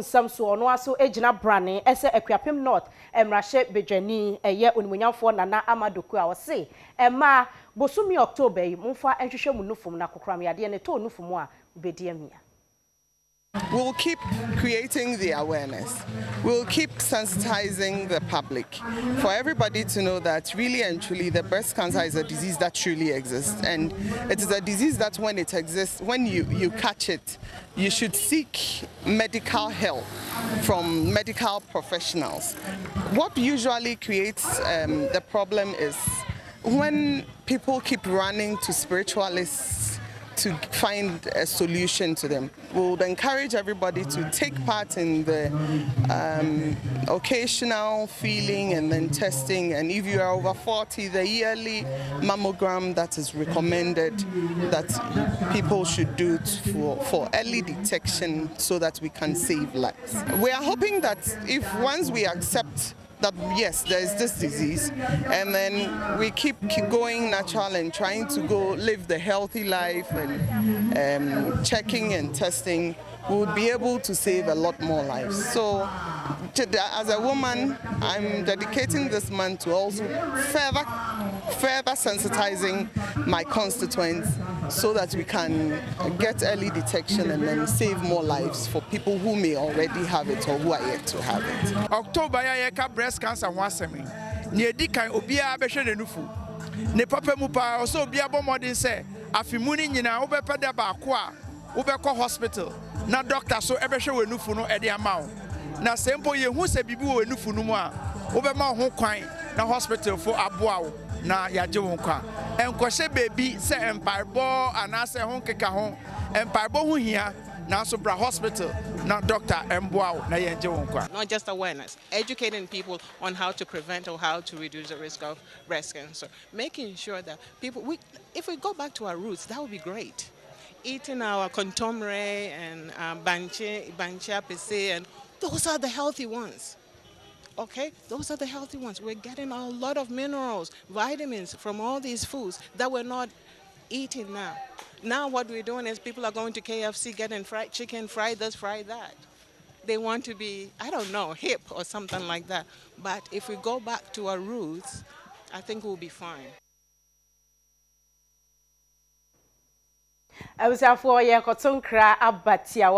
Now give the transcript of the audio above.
Some so no aso ejina brane ese Akuapem North emrahye bedwani eye onumunyamfo Nana Amadoku a wose ema bosumi October yi mumfa enhwehwe mu nufum na kokram yade ne to nufum a bedi amia. We'll keep creating the awareness. We'll keep sensitizing the public for everybody to know that really and truly the breast cancer is a disease that truly exists. And it is a disease that when it exists, when you catch it, you should seek medical help from medical professionals. What usually creates the problem is when people keep running to spiritualists to find a solution to them. We would encourage everybody to take part in the occasional feeling and then testing. And if you are over 40, the yearly mammogram that is recommended that people should do for early detection so that we can save lives. We are hoping that if once we accept that yes, there is this disease, and then we keep going natural and trying to go live the healthy life and checking and testing, we would be able to save a lot more lives. So as a woman, I'm dedicating this month to also further sensitizing my constituents so that we can get early detection and then save more lives for people who may already have it or who are yet to have it. October ya breast cancer wasemi. Ni edikan obia behwe nenufu. Ne papa mu pa so obia bomodin se afimuni nyina wo bepede ba ko a wo bekọ hospital na doctor so ebehwe wenufu no ede amawo. Na sempo ye hu se bibi wo wenufu no mu a wo be ma ho kwan na hospital fo aboa wo na yaje won kwa enkohye baby se emparbo anase ho keka ho emparbo ho hia na so bra hospital na doctor emboa na yaje won kwa. Not just awareness, educating people on how to prevent or how to reduce the risk of breast cancer, making sure that people, if we go back to our roots, that would be great. Eating our contomere and bancha pese, and those are the healthy ones. Okay, those are the healthy ones. We're getting a lot of minerals, vitamins from all these foods that we're not eating now. Now what we're doing is people are going to KFC getting fried chicken, fry this, fry that. They want to be, I don't know, hip or something like that. But if we go back to our roots, I think we'll be fine. I was for ye kotonkra abatia